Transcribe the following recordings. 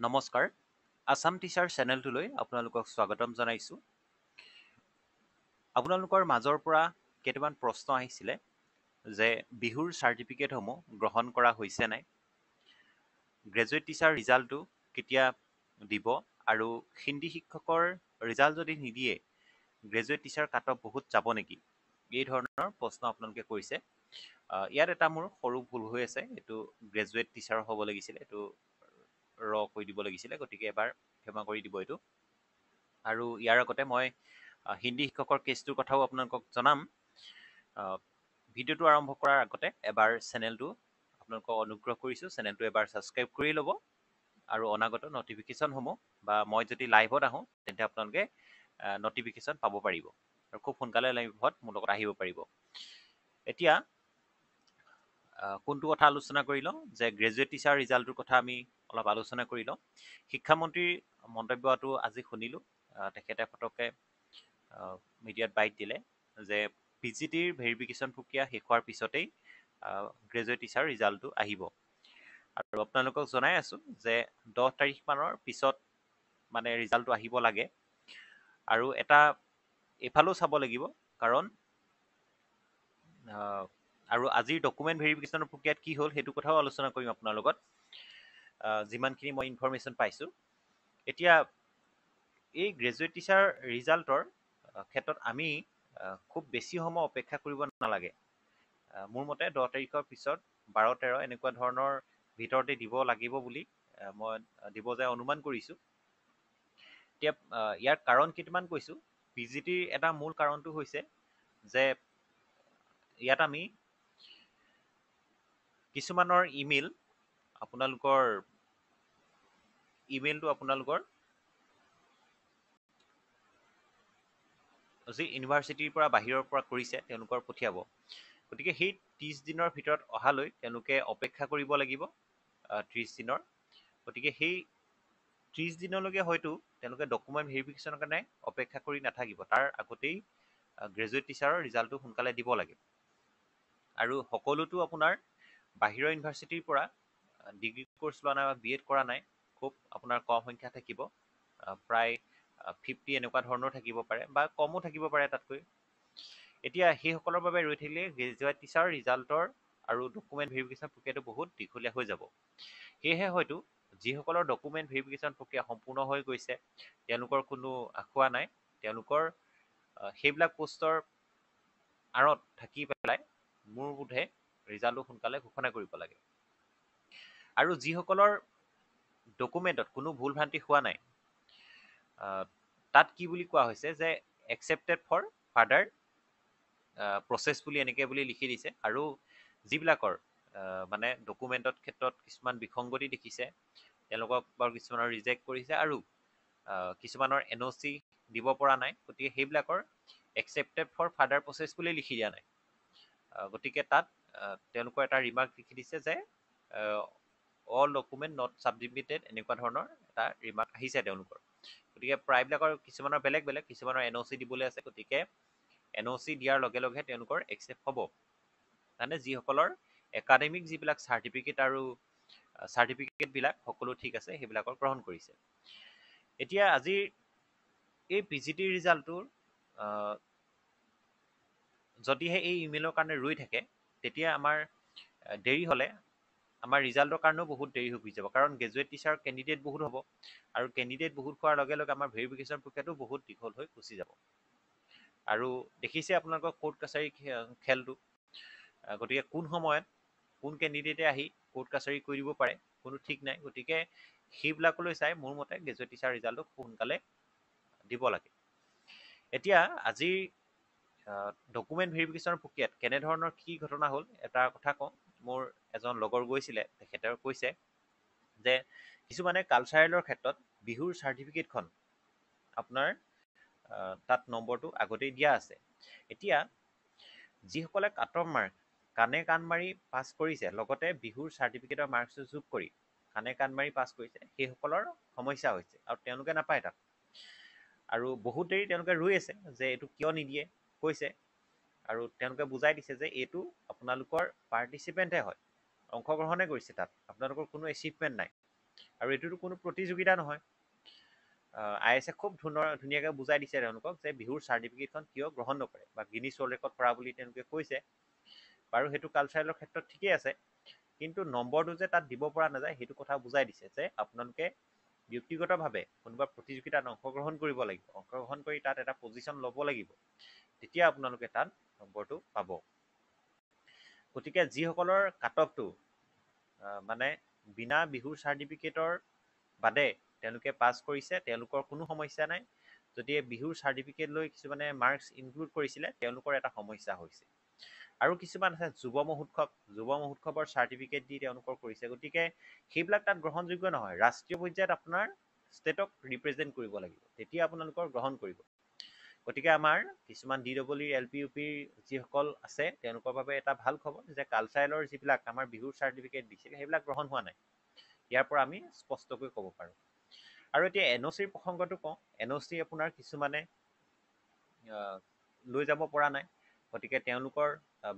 নমস্কাৰ আছাম টিচাৰ চেনেলটোলৈ আপোনালোকক স্বাগতম জনাইছোঁ। আপোনালোকৰ মাজৰ পৰা কেইটামান প্ৰশ্ন আহিছিলে যে বিহুৰ চাৰ্টিফিকেটসমূহ গ্ৰহণ কৰা হৈছে নাই, গ্ৰেজুৱেট টিচাৰ ৰিজাল্টটো কেতিয়া দিব আৰু হিন্দী শিক্ষকৰ ৰিজাল্ট যদি নিদিয়ে গ্ৰেজুৱেট টিচাৰ কাট অফ বহুত যাব নেকি, এই ধৰণৰ প্ৰশ্ন আপোনালোকে কৰিছে। ইয়াত এটা মোৰ সৰু ভুল হৈ আছে, এইটো গ্ৰেজুৱেট টিচাৰ হ'ব লাগিছিলে, এইটো কৈ দিব লাগিছিলে, গতিকে এবাৰ ক্ষমা কৰি দিব এইটো। আৰু ইয়াৰ আগতে মই হিন্দী শিক্ষকৰ কেছটোৰ কথাও আপোনালোকক জনাম। ভিডিঅ'টো আৰম্ভ কৰাৰ আগতে এবাৰ চেনেলটো আপোনালোকক অনুগ্ৰহ কৰিছোঁ, চেনেলটো এবাৰ ছাবস্ক্ৰাইব কৰি ল'ব আৰু অনাগত নটিফিকেশ্যনসমূহ বা মই যদি লাইভত আহোঁ তেন্তে আপোনালোকে নটিফিকেশ্যন পাব পাৰিব আৰু খুব সোনকালে লাইভত মোৰ লগত আহিব পাৰিব। এতিয়া কোনটো কথা আলোচনা কৰি লওঁ যে গ্ৰেজুৱেট টিচাৰ ৰিজাল্টটোৰ কথা আমি অলপ আলোচনা কৰি লওঁ। শিক্ষামন্ত্ৰীৰ মন্তব্যটো আজি শুনিলোঁ, তেখেতে ফটককৈ মিডিয়াত বাইট দিলে যে PGTৰ ভেৰিফিকেশ্যন প্ৰক্ৰিয়া শেষ হোৱাৰ পিছতেই গ্ৰেজুৱেট টিচাৰ ৰিজাল্টটো আহিব। আৰু আপোনালোকক জনাই আছোঁ যে 10 তাৰিখমানৰ পিছত মানে ৰিজাল্টটো আহিব লাগে। আৰু এটা এইফালেও চাব লাগিব, কাৰণ আৰু আজিৰ ডকুমেণ্ট ভেৰিফিকেশ্যনৰ প্ৰক্ৰিয়াত কি হ'ল সেইটো কথাও আলোচনা কৰিম আপোনাৰ লগত, যিমানখিনি মই ইনফৰমেশ্যন পাইছোঁ। এতিয়া এই গ্ৰেজুৱেট টিচাৰ ৰিজাল্টৰ ক্ষেত্ৰত আমি খুব বেছি সময় অপেক্ষা কৰিব নালাগে। মোৰ মতে 10 তাৰিখৰ পিছত 12-13 এনেকুৱা ধৰণৰ ভিতৰতে দিব লাগিব বুলি মই দিব যে অনুমান কৰিছোঁ। এতিয়া ইয়াৰ কাৰণ কেইটামান কৈছোঁ। PGTৰ এটা মূল কাৰণটো হৈছে যে ইয়াত আমি কিছুমানৰ আপোনালোকৰ ইমেইলটো আপোনালোকৰ যি ইউনিভাৰ্চিটিৰ পৰা বাহিৰৰ পৰা কৰিছে তেওঁলোকৰ পঠিয়াব। গতিকে সেই 30 দিনৰ ভিতৰত অহালৈ তেওঁলোকে অপেক্ষা কৰিব লাগিব 30 দিনৰ। গতিকে সেই 30 দিনলৈকে হয়তো তেওঁলোকে ডকুমেণ্ট ভেৰিফিকেশ্যনৰ কাৰণে অপেক্ষা কৰি নাথাকিব, তাৰ আগতেই গ্ৰেজুৱেট টিচাৰৰ ৰিজাল্টটো সোনকালে দিব লাগে। আৰু সকলোতো আপোনাৰ বাহিৰৰ ইউনিভাৰ্চিটিৰ পৰা ডিগ্ৰী কোৰ্চ লোৱা নাই বা BEd কৰা নাই, খুব আপোনাৰ কম সংখ্যা থাকিব, প্ৰায় 50 এনেকুৱা ধৰণৰ থাকিব পাৰে বা কমো থাকিব পাৰে তাতকৈ। এতিয়া সেইসকলৰ বাবে ৰৈ থাকিলে গ্ৰেজুৱেট টিচাৰ ৰিজাল্টৰ আৰু ডকুমেণ্ট ভেৰিফিকেশ্যন প্ৰক্ৰিয়াটো বহুত দীঘলীয়া হৈ যাব। সেয়েহে হয়তো যিসকলৰ ডকুমেণ্ট ভেৰিফিকেশ্যন প্ৰক্ৰিয়া সম্পূৰ্ণ হৈ গৈছে, তেওঁলোকৰ কোনো আখুৱা নাই, তেওঁলোকৰ সেইবিলাক পোষ্টৰ আঁৰত থাকি পেলাই মোৰ বোধে ৰিজাল্টটো সোনকালে ঘোষণা কৰিব লাগে। আৰু যিসকলৰ ডকুমেণ্টত কোনো ভুল ভ্ৰান্তি হোৱা নাই, তাত কি বুলি কোৱা হৈছে যে একচেপ্টেড ফৰ ফাৰ্ডাৰ প্ৰচেছ বুলি এনেকৈ বুলি লিখি দিছে। আৰু যিবিলাকৰ মানে ডকুমেণ্টৰ ক্ষেত্ৰত কিছুমান বিসংগতি দেখিছে, তেওঁলোকক বাৰু কিছুমানৰ ৰিজেক্ট কৰিছে আৰু কিছুমানৰ NOC দিব পৰা নাই, গতিকে সেইবিলাকৰ একচেপ্টেড ফৰ ফাৰ্ডাৰ প্ৰচেছ বুলি লিখি দিয়া নাই। গতিকে তাত তেওঁলোকৰ এটা ৰিমাৰ্ক লিখি দিছে যে অল ডকুমেণ্ট নট ছাবমিটেড, এনেকুৱা ধৰণৰ এটা ৰিমাৰ্ক আহিছে তেওঁলোকৰ। গতিকে প্ৰায়বিলাকৰ কিছুমানৰ বেলেগ বেলেগ, কিছুমানৰ NOC দিবলৈ আছে, গতিকে NOC দিয়াৰ লগে লগে তেওঁলোকৰ একচেপ্ট হ'ব। মানে যিসকলৰ একাডেমিক যিবিলাক চাৰ্টিফিকেট আৰু চাৰ্টিফিকেটবিলাক সকলো ঠিক আছে, সেইবিলাকৰ গ্ৰহণ কৰিছে। এতিয়া আজিৰ এই PGTৰ ৰিজাল্টটোৰ যদিহে এই ইমেইলৰ কাৰণে ৰৈ থাকে, তেতিয়া আমাৰ দেৰি হ'লে আমাৰ ৰিজাল্টৰ কাৰণেও বহুত দেৰি হৈ যাব, কাৰণ গ্ৰেজুৱেট টিচাৰ কেণ্ডিডেট বহুত হ'ব আৰু কেণ্ডিডেট বহুত হোৱাৰ লগে লগে আমাৰ ভেৰিফিকেশ্যন প্ৰক্ৰিয়াটো বহুত দীঘল হৈ গুচি যাব। আৰু দেখিছে আপোনালোকৰ কোৰ্ট কাছাৰী খেলটো, গতিকে কোন সময়ত কোন কেণ্ডিডেটে আহি কোৰ্ট কাছাৰী কৰি দিব পাৰে কোনো ঠিক নাই। গতিকে সেইবিলাকলৈ চাই মোৰ মতে গ্ৰেজুৱেট টিচাৰ ৰিজাল্টটো সোনকালে দিব লাগে। এতিয়া আজিৰ ডকুমেণ্ট ভেৰিফিকেশ্যনৰ প্ৰক্ৰিয়াত কেনেধৰণৰ কি ঘটনা হ'ল এটা কথা কওঁ। মোৰ এজন লগৰ গৈছিলে, তেখেতে কৈছে যে কিছুমানে কালচাৰেলৰ ক্ষেত্ৰত বিহুৰ চাৰ্টিফিকেটখন আপোনাৰ তাত নম্বৰটো আগতেই দিয়া আছে। এতিয়া যিসকলে কাট অফ মাৰ্ক কাণে কাণ মাৰি পাছ কৰিছে, লগতে বিহুৰ চাৰ্টিফিকেটৰ মাৰ্কছটো যোগ কৰি কাণে কাণ মাৰি পাছ কৰিছে, সেইসকলৰ সমস্যা হৈছে আৰু তেওঁলোকে নাপায় তাত। আৰু বহুত দেৰি তেওঁলোকে ৰৈ আছে যে এইটো কিয় নিদিয়ে, কৈছে। আৰু তেওঁলোকে বুজাই দিছে যে এইটো আপোনালোকৰ পাৰ্টিচিপেণ্টহে হয়, অংশগ্ৰহণে কৰিছে, তাত আপোনালোকৰ কোনো এচিভমেণ্ট নাই। আৰু এইটোতো কোনো প্ৰতিযোগিতা নহয়। IS খুব ধুনীয়াকৈ বুজাই দিছে তেওঁলোকক যে বিহুৰ চাৰ্টিফিকেটখন কিয় গ্ৰহণ নকৰে বা গিনিছ ৱৰ্ল্ড ৰেকৰ্ড কৰা বুলি তেওঁলোকে কৈছে। বাৰু সেইটো কালচাৰেলৰ ক্ষেত্ৰত ঠিকেই আছে, কিন্তু নম্বৰটো যে তাত দিব পৰা নাযায় সেইটো কথা বুজাই দিছে যে আপোনালোকে ব্যক্তিগতভাৱে কোনোবা প্ৰতিযোগিতাত অংশগ্ৰহণ কৰিব লাগিব, অংশগ্ৰহণ কৰি তাত এটা পজিশ্যন ল'ব লাগিব, তেতিয়া আপোনালোকে তাত নম্বৰটো পাব। গতিকে যিসকলৰ কাট অফটো মানে বিনা বিহুৰ চাৰ্টিফিকেটৰ বাদে তেওঁলোকে পাছ কৰিছে, তেওঁলোকৰ কোনো সমস্যা নাই। যদি বিহুৰ চাৰ্টিফিকেট লৈ কিছুমানে মাৰ্কছ ইনক্লুড কৰিছিলে তেওঁলোকৰ এটা সমস্যা হৈছে। আৰু কিছুমান আছে যুৱ মহোৎসৱৰ চাৰ্টিফিকেট দি তেওঁলোকৰ কৰিছে, গতিকে সেইবিলাক তাত গ্ৰহণযোগ্য নহয়। ৰাষ্ট্ৰীয় পৰ্যায়ত আপোনাৰ ষ্টেটক ৰিপ্ৰেজেণ্ট কৰিব লাগিব, তেতিয়া আপোনালোকৰ গ্ৰহণ কৰিব। গতিকে আমাৰ কিছুমান DEE LP UPৰ যিসকল আছে তেওঁলোকৰ বাবে এটা ভাল খবৰ যে কালচাৰেলৰ যিবিলাক আমাৰ বিহুৰ চাৰ্টিফিকেট দিছিলে সেইবিলাক গ্ৰহণ হোৱা নাই। ইয়াৰ পৰা আমি স্পষ্টকৈ ক'ব পাৰোঁ। আৰু এতিয়া NOCৰ প্ৰসংগটো কওঁ। NOC আপোনাৰ কিছুমানে লৈ যাব পৰা নাই, গতিকে তেওঁলোকৰ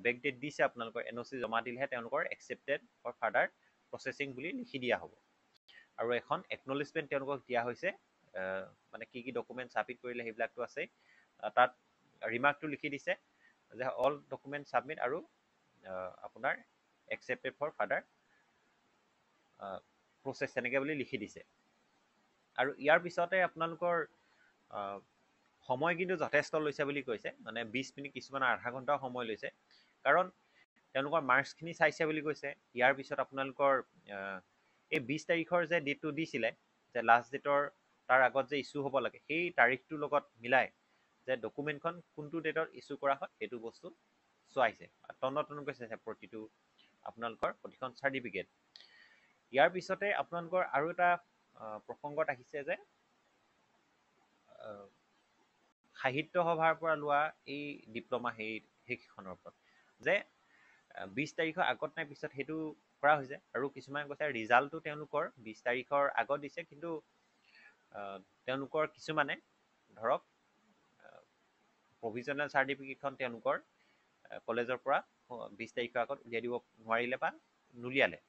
বেকডেট দিছে, আপোনালোকৰ NOC জমা দিলেহে তেওঁলোকৰ একচেপ্টেড ফৰ ফাৰ্ডাৰ প্ৰচেছিং বুলি লিখি দিয়া হ'ব। আৰু এখন একনলেজমেণ্ট তেওঁলোকক দিয়া হৈছে, মানে কি কি ডকুমেণ্ট ছাবমিট কৰিলে সেইবিলাকতো আছে। তাত ৰিমাৰ্কটো লিখি দিছে যে অল ডকুমেণ্ট ছাবমিট আৰু আপোনাৰ একচেপ্টেড ফৰ ফাৰ্ডাৰ প্ৰচেছ তেনেকৈ বুলি লিখি দিছে। আৰু ইয়াৰ পিছতে আপোনালোকৰ সময় কিন্তু যথেষ্ট লৈছে বুলি কৈছে, মানে 20 মিনিট, কিছুমানৰ আধা ঘণ্টাও সময় লৈছে, কাৰণ তেওঁলোকৰ মাৰ্কছখিনি চাইছে বুলি কৈছে। ইয়াৰ পিছত আপোনালোকৰ এই 20 তাৰিখৰ যে ডেটটো দিছিলে যে লাষ্ট ডেটৰ তাৰ আগত যে ইছ্যু হ'ব লাগে, সেই তাৰিখটোৰ লগত মিলাই যে ডকুমেণ্টখন কোনটো ডেটত ইছ্যু কৰা হয় সেইটো বস্তু চোৱাইছে, তন্নতন্নকৈ চাইছে প্ৰতিটো আপোনালোকৰ প্ৰতিখন চাৰ্টিফিকেট। ইয়াৰ পিছতে আপোনালোকৰ আৰু এটা প্ৰসংগত আহিছে যে সাহিত্য সভাৰ পৰা লোৱা এই ডিপ্ল'মা সেইখনৰ ওপৰত যে 20 তাৰিখৰ আগত নাই পিছত সেইটো কৰা হৈছে। আৰু কিছুমানে কৈছে ৰিজাল্টটো তেওঁলোকৰ 20 তাৰিখৰ আগত দিছে, কিন্তু তেওঁলোকৰ কিছুমানে ধৰক প্ৰভিজনেল চাৰ্টিফিকেটখন তেওঁলোকৰ কলেজৰ পৰা 20 তাৰিখৰ আগত উলিয়াই দিব নোৱাৰিলে বা নুলিয়ালে।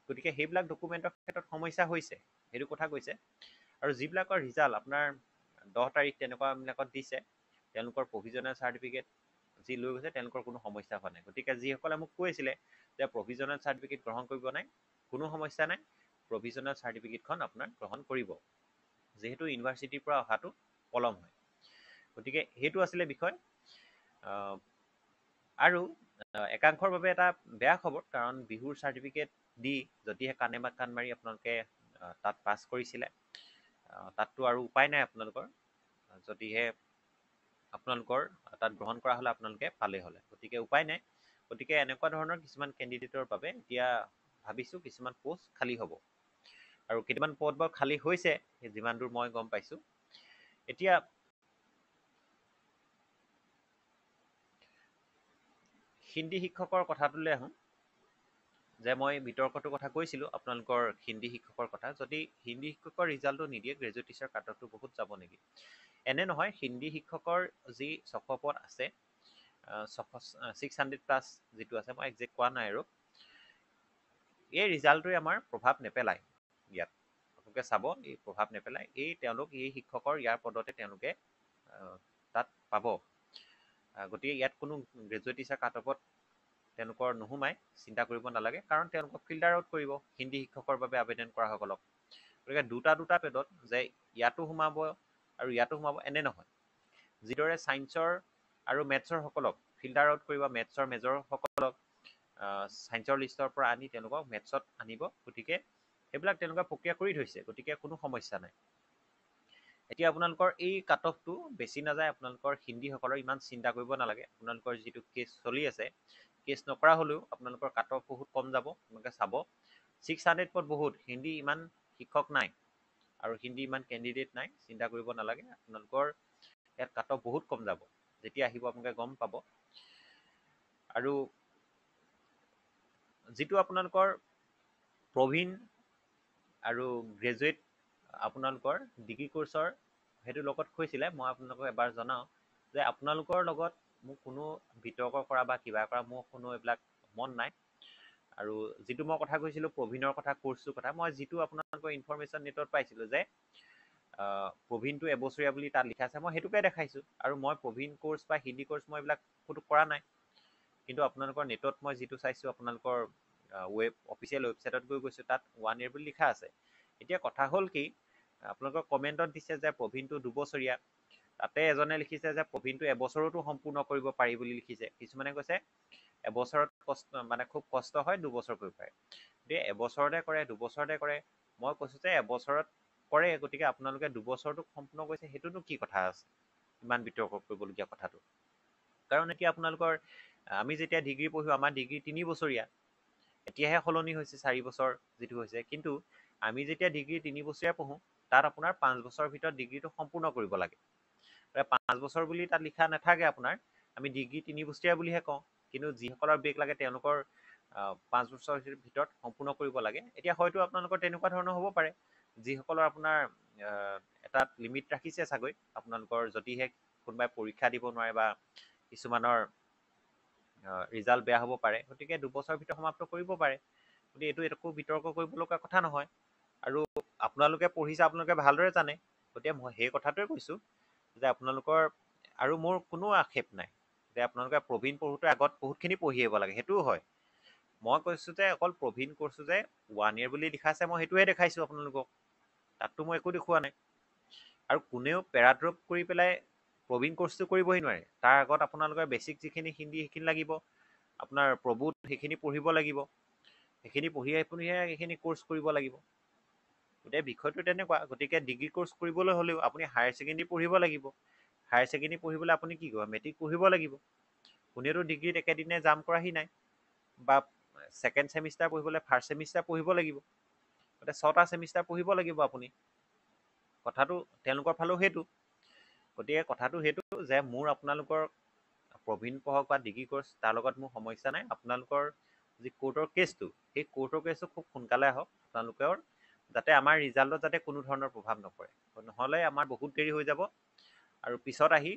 গতিকে সেইবিলাক ডকুমেণ্টৰ ক্ষেত্ৰত সমস্যা হৈছে, সেইটো কথা কৈছে। আৰু যিবিলাকৰ ৰিজাল্ট আপোনাৰ 10 তাৰিখ তেনেকুৱাবিলাকত দিছে, তেওঁলোকৰ প্ৰভিজনেল চাৰ্টিফিকেট যি লৈ গৈছে তেওঁলোকৰ কোনো সমস্যা হোৱা নাই। গতিকে যিসকলে মোক কৈছিলে যে প্ৰভিজনেল চাৰ্টিফিকেট গ্ৰহণ কৰিব নাই, কোনো সমস্যা নাই, প্ৰভিজনেল চাৰ্টিফিকেটখন আপোনাৰ গ্ৰহণ কৰিব, যিহেতু ইউনিভাৰ্চিটিৰ পৰা অহাটো পলম হয়। গতিকে সেইটো আছিলে বিষয়। আৰু একাংশৰ বাবে এটা বেয়া খবৰ, কাৰণ বিহুৰ চাৰ্টিফিকেট দি যদিহে কাণে কাণ মাৰি আপোনালোকে তাত পাছ কৰিছিলে, তাততো আৰু উপায় নাই আপোনালোকৰ, যদিহে আপোনালোকৰ তাত গ্ৰহণ কৰা হ'লে আপোনালোকে পালেই হ'লে, গতিকে উপায় নাই। গতিকে এনেকুৱা ধৰণৰ কিছুমান কেণ্ডিডেটৰ বাবে এতিয়া ভাবিছোঁ কিছুমান পোষ্ট খালী হ'ব, আৰু কেইটামান পদ বাৰু খালী হৈছে যিমান দূৰ মই গম পাইছোঁ। এতিয়া হিন্দী শিক্ষকৰ কথাটোলৈ আহোঁ, যে মই বিতৰ্কটোৰ কথা কৈছিলোঁ আপোনালোকৰ হিন্দী শিক্ষকৰ কথা। যদি হিন্দী শিক্ষকৰ ৰিজাল্টটো নিদিয়ে, গ্ৰেজুৱেট টিচাৰ কাট অফটো বহুত যাব নেকি? এনে নহয়, হিন্দী শিক্ষকৰ যি 600 পদ আছে, 600 প্লাছ যিটো আছে, মই একজেক্ট কোৱা নাই, আৰু এই ৰিজাল্টটোৱে আমাৰ প্ৰভাৱ নেপেলায় ইয়াত। আপোনালোকে চাব, এই প্ৰভাৱ নেপেলায়। এই শিক্ষকৰ ইয়াৰ পদতে তেওঁলোকে তাত পাব। গতিকে ইয়াত কোনো গ্ৰেজুৱেট টিচাৰ কাট অফত তেওঁলোকৰ নোসোমায়, চিন্তা কৰিব নালাগে, কাৰণ তেওঁলোকক ফিল্টাৰ আউট কৰিব হিন্দী শিক্ষকৰ বাবে আবেদন কৰা সকলক। গতিকে দুটা পদত যে ইয়াতো সোমাব আৰু ইয়াতো সোমাব এনে নহয়। যিদৰে ছায়েন্সৰ আৰু মেথছৰ সকলক ফিল্টাৰ আউট কৰিব, মেথছৰ মেজৰ সকলক ছায়েন্সৰ লিষ্টৰ পৰা আনি তেওঁলোকক মেথছত আনিব, গতিকে সেইবিলাক তেওঁলোকে প্ৰক্ৰিয়া কৰি থৈছে, গতিকে কোনো সমস্যা নাই। এতিয়া আপোনালোকৰ এই কাট অফটো বেছি নাযায়, আপোনালোকৰ হিন্দীসকলৰ ইমান চিন্তা কৰিব নালাগে। আপোনালোকৰ যিটো কেছ চলি আছে, কেছ নকৰা হ'লেও আপোনালোকৰ কাট অফ বহুত কম যাব। আপোনালোকে চাব 600 পদ বহুত, হিন্দী ইমান শিক্ষক নাই আৰু হিন্দী ইমান কেণ্ডিডেট নাই, চিন্তা কৰিব নালাগে। আপোনালোকৰ ইয়াত কাট অফ বহুত কম যাব, যেতিয়া আহিব আপোনালোকে গম পাব। আৰু যিটো আপোনালোকৰ প্ৰবীণ আৰু গ্ৰেজুৱেট আপোনালোকৰ ডিগ্ৰী কৰ্চৰ সেইটো লগত কৈছিলে, মই আপোনালোকক এবাৰ জনাওঁ যে আপোনালোকৰ লগত মোক কোনো বিতৰ্ক কৰা বা কিবা কৰা মোৰ কোনো এইবিলাক মন নাই। আৰু যিটো মই কথা কৈছিলোঁ প্ৰবীণৰ কথা, কোৰ্চটোৰ কথা, মই যিটো আপোনালোকৰ ইনফৰমেশ্যন নেটত পাইছিলোঁ যে প্ৰবীণটো এবছৰীয়া বুলি তাত লিখা আছে, মই সেইটোকে দেখাইছোঁ। আৰু মই প্ৰবীণ কোৰ্চ বা হিন্দী কোৰ্চ মই এইবিলাক ক'তো কৰা নাই। কিন্তু আপোনালোকৰ নেটত মই যিটো চাইছোঁ, আপোনালোকৰ অফিচিয়েল ৱেবছাইটত গৈ গৈছোঁ, তাত 1 year বুলি লিখা আছে। এতিয়া কথা হ'ল কি, আপোনালোকৰ কমেণ্টত দিছে যে প্ৰবীণটো 2 বছৰীয়া, তাতে এজনে লিখিছে যে প্ৰবীণটো এবছৰতো সম্পূৰ্ণ কৰিব পাৰি বুলি লিখিছে। কিছুমানে কৈছে এবছৰত খুব কষ্ট হয়, 2 বছৰ কৰিব পাৰে। গতিকে এবছৰতে কৰে, 2 বছৰতে কৰে, মই কৈছোঁ যে এবছৰত কৰে, গতিকে আপোনালোকে 2 বছৰটো সম্পূৰ্ণ কৰিছে, সেইটোতো কি কথা আছে ইমান বিতৰ্ক কৰিবলগীয়া কথাটো। কাৰণ এতিয়া আপোনালোকৰ আমি যেতিয়া ডিগ্ৰী পঢ়িও আমাৰ ডিগ্ৰী 3 বছৰীয়া, এতিয়াহে সলনি হৈছে 4 বছৰ যিটো হৈছে। কিন্তু আমি যেতিয়া ডিগ্ৰী 3 বছৰীয়া পঢ়োঁ, তাত আপোনাৰ 5 বছৰৰ ভিতৰত ডিগ্ৰীটো সম্পূৰ্ণ কৰিব লাগে। 5 বছৰ বুলি তাত লিখা নাথাকে আপোনাৰ, আমি ডিগ্ৰী 3 বছৰীয়া বুলিহে কওঁ। কিন্তু যিসকলৰ ব্ৰেক লাগে তেওঁলোকৰ 5 বছৰৰ ভিতৰত সম্পূৰ্ণ কৰিব লাগে। এতিয়া হয়তো আপোনালোকৰ তেনেকুৱা ধৰণৰ হ'ব পাৰে, যিসকলৰ আপোনাৰ এটা লিমিট ৰাখিছে চাগৈ, আপোনালোকৰ যদিহে কোনোবাই পৰীক্ষা দিব নোৱাৰে বা কিছুমানৰ ৰিজাল্ট বেয়া হ'ব পাৰে, গতিকে 2 বছৰৰ ভিতৰত সমাপ্ত কৰিব পাৰে। গতিকে এইটো একো বিতৰ্ক কৰিব লগা কথা নহয়। আৰু আপোনালোকে পঢ়িছে, আপোনালোকে ভালদৰে জানে। গতিকে মই সেই কথাটোৱে কৈছোঁ যে আপোনালোকৰ, আৰু মোৰ কোনো আক্ষেপ নাই যে আপোনালোকে প্ৰবীণ পঢ়োঁতে আগত বহুতখিনি পঢ়ি আহিব লাগে, সেইটোও হয়। মই কৈছোঁ যে অকল প্ৰবীণ কোৰ্চটো যে 1 year বুলি লিখা আছে, মই সেইটোৱে দেখাইছোঁ আপোনালোকক, তাততো মই একো দেখুওৱা নাই। আৰু কোনেও পেৰাড্ৰপ কৰি পেলাই প্ৰবীণ কোৰ্চটো কৰিবই নোৱাৰে। তাৰ আগত আপোনালোকৰ বেছিক যিখিনি হিন্দী সেইখিনি লাগিব, আপোনাৰ প্ৰভূত সেইখিনি পঢ়িব লাগিব, সেইখিনি পঢ়ি আপুনিহে সেইখিনি কোৰ্চ কৰিব লাগিব। গতিকে বিষয়টো তেনেকুৱা। গতিকে ডিগ্ৰী কোৰ্চ কৰিবলৈ হ'লেও আপুনি হায়াৰ ছেকেণ্ডেৰী পঢ়িব লাগিব। হায়াৰ ছেকেণ্ডেৰী পঢ়িবলৈ আপুনি কি কৰিব, মেট্ৰিক পঢ়িব লাগিব। কোনেওতো ডিগ্ৰীত একেদিনাই জাম কৰাহি নাই, বা ছেকেণ্ড ছেমিষ্টাৰ পঢ়িবলৈ ফাৰ্ষ্ট ছেমিষ্টাৰ পঢ়িব লাগিব। গতিকে 6টা ছেমিষ্টাৰ পঢ়িব লাগিব আপুনি। কথাটো তেওঁলোকৰ ফালেও সেইটো। গতিকে কথাটো সেইটো যে মোৰ আপোনালোকৰ প্ৰবীণ পঢ়ক বা ডিগ্ৰী কোৰ্চ, তাৰ লগত মোৰ সমস্যা নাই। আপোনালোকৰ যি কোৰ্টৰ কেছটো, সেই কোৰ্টৰ কেছটো খুব সোনকালে আহক আপোনালোকৰ, যাতে আমাৰ ৰিজাল্টত যাতে কোনো ধৰণৰ প্ৰভাৱ নপৰে। নহ'লে আমাৰ বহুত দেৰি হৈ যাব, আৰু পিছত আহি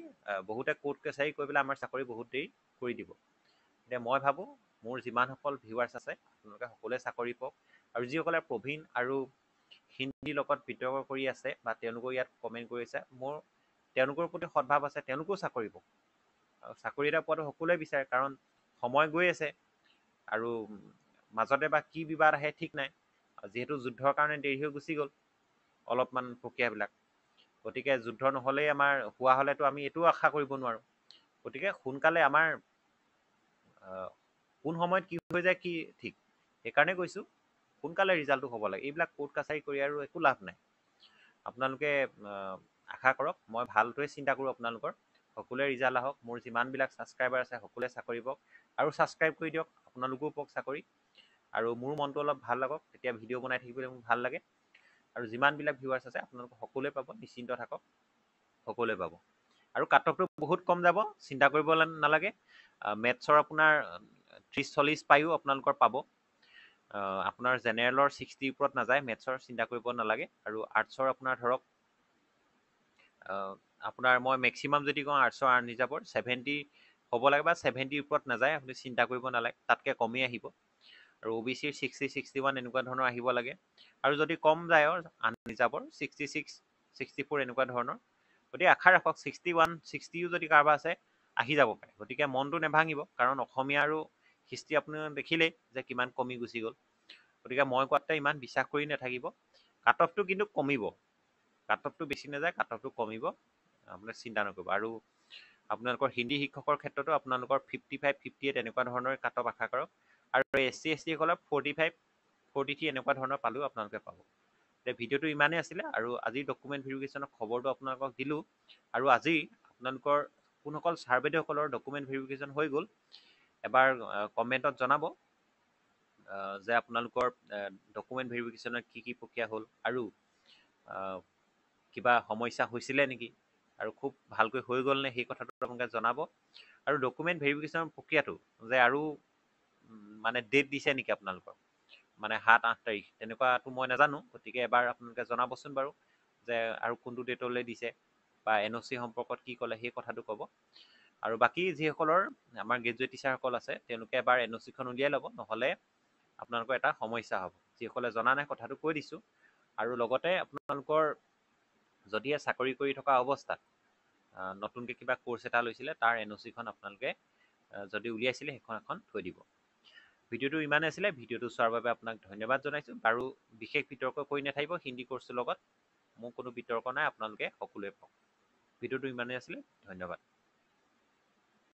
বহুতে কোৰ্ট কাছাৰী কৰি পেলাই আমাৰ চাকৰি বহুত দেৰি কৰি দিব। এতিয়া মই ভাবোঁ মোৰ যিমানসকল ভিউৱাৰ্ছ আছে, আপোনালোকে সকলোৱে চাকৰি পাওক। আৰু যিসকলে প্ৰবীণ আৰু হিন্দীৰ লগত বিতৰ্ক কৰি আছে বা তেওঁলোকৰ ইয়াত কমেণ্ট কৰি আছে, মোৰ তেওঁলোকৰ প্ৰতি সদ্ভাৱ আছে, তেওঁলোকেও চাকৰি পাওক। আৰু চাকৰি এটা পোৱাটো সকলোৱে বিচাৰে, কাৰণ সময় গৈ আছে, আৰু মাজতে বা কি বিবাদ আহে ঠিক নাই। যিহেতু যুদ্ধৰ কাৰণে দেৰি হৈ গুচি গ'ল অলপমান প্ৰক্ৰিয়াবিলাক, গতিকে যুদ্ধ নহ'লেই আমাৰ হোৱা হ'লেতো আমি এইটোও আশা কৰিব নোৱাৰোঁ। গতিকে সোনকালে আমাৰ কোন সময়ত কি হৈ যায় কি ঠিক, সেইকাৰণে কৈছোঁ সোনকালে ৰিজাল্টটো হ'ব লাগে। এইবিলাক কোৰ্ট কাছাৰী কৰি আৰু একো লাভ নাই। আপোনালোকে আশা কৰক, মই ভালটোৱে চিন্তা কৰোঁ আপোনালোকৰ। সকলোৱে ৰিজাল্ট আহক, মোৰ যিমানবিলাক ছাবস্ক্ৰাইবাৰ আছে সকলোৱে চাকৰি পাওক, আৰু ছাবস্ক্ৰাইব কৰি দিয়ক, আপোনালোকেও পাওক চাকৰি। আৰু মোৰ মনটো অলপ ভাল লাগক, তেতিয়া ভিডিঅ' বনাই থাকিবলৈ মোৰ ভাল লাগে। আৰু যিমানবিলাক ভিউৱাৰ্ছ আছে আপোনালোক সকলোৱে পাব, নিশ্চিন্ত থাকক, সকলোৱে পাব। আৰু কাট অফটো বহুত কম যাব, চিন্তা কৰিব নালাগে। মেথছৰ আপোনাৰ 30-40 পায়ো আপোনালোকৰ পাব। আপোনাৰ জেনেৰেলৰ 60 ওপৰত নাযায়, মেথছৰ চিন্তা কৰিব নালাগে। আৰু আৰ্টছৰ আপোনাৰ ধৰক আপোনাৰ মই মেক্সিমাম যদি কওঁ আৰ্টছৰ আনৰিজাৰ্ভৰ 70 হ'ব লাগে, বা 70 ওপৰত নাযায়, আপুনি চিন্তা কৰিব নালাগে, তাতকৈ কমেই আহিব। আৰু OBCৰ 60-61 এনেকুৱা ধৰণৰ আহিব লাগে। আৰু যদি কম যায় আনৰিজাৰ্ভৰ 66, 64 এনেকুৱা ধৰণৰ, গতিকে আশা ৰাখক 61, 60ও যদি কাৰোবাৰ আছে আহি যাব পাৰে। গতিকে মনটো নেভাঙিব, কাৰণ অসমীয়া আৰু হিষ্ট্ৰী আপুনি দেখিলেই যে কিমান কমি গুচি গ'ল। গতিকে মই কোৱাতে ইমান বিশ্বাস কৰি নাথাকিব। কাট অফটো কিন্তু কমিব, কাট অফটো বেছি নাযায়, কাট অফটো কমিব, আপুনি চিন্তা নকৰিব। আৰু আপোনালোকৰ হিন্দী শিক্ষকৰ ক্ষেত্ৰতো আপোনালোকৰ 55, 58 এনেকুৱা ধৰণৰ কাট অফ আশা কৰক। আৰু SC ST সকলক 45, 43 এনেকুৱা ধৰণৰ পালেও আপোনালোকে পাব। এতিয়া ভিডিঅ'টো ইমানেই আছিলে, আৰু আজিৰ ডকুমেণ্ট ভেৰিফিকেশ্যনৰ খবৰটো আপোনালোকক দিলোঁ। আৰু আজি আপোনালোকৰ কোনসকল ছাৰ বাইদেউসকলৰ ডকুমেণ্ট ভেৰিফিকেশ্যন হৈ গ'ল, এবাৰ কমেণ্টত জনাব যে আপোনালোকৰ ডকুমেণ্ট ভেৰিফিকেশ্যনৰ কি কি প্ৰক্ৰিয়া হ'ল, আৰু কিবা সমস্যা হৈছিলে নেকি, আৰু খুব ভালকৈ হৈ গ'লনে, সেই কথাটো আপোনালোকে জনাব। আৰু ডকুমেণ্ট ভেৰিফিকেশ্যনৰ প্ৰক্ৰিয়াটো যে আৰু মানে ডেট দিছে নেকি আপোনালোকৰ, মানে 7-8 তাৰিখ তেনেকুৱাটো মই নাজানো। গতিকে এবাৰ আপোনালোকে জনাবচোন বাৰু যে আৰু কোনটো ডেটলৈ দিছে, বা NOC সম্পৰ্কত কি ক'লে সেই কথাটো ক'ব। আৰু বাকী যিসকলৰ আমাৰ গ্ৰেজুৱেট টিচাৰসকল আছে, তেওঁলোকে এবাৰ NOCখন উলিয়াই ল'ব, নহ'লে আপোনালোকৰ এটা সমস্যা হ'ব। যিসকলে জনা নাই কথাটো কৈ দিছোঁ। আৰু লগতে আপোনালোকৰ যদিহে চাকৰি কৰি থকা অৱস্থাত নতুনকৈ কিবা কোৰ্চ এটা লৈছিলে তাৰ NOC-খন আপোনালোকে যদি উলিয়াইছিলে সেইখন এখন থৈ দিব। ভিডিঅ'টো ইমানেই আছিলে। ভিডিঅ'টো চোৱাৰ বাবে আপোনাক ধন্যবাদ জনাইছোঁ। বাৰু বিশেষ বিতৰ্ক কৰি নাথাকিব হিন্দী কোৰ্চটোৰ লগত। মোৰ কোনো বিতৰ্ক নাই, আপোনালোকে সকলোৱে পাওক। ভিডিঅ'টো ইমানেই আছিলে। ধন্যবাদ।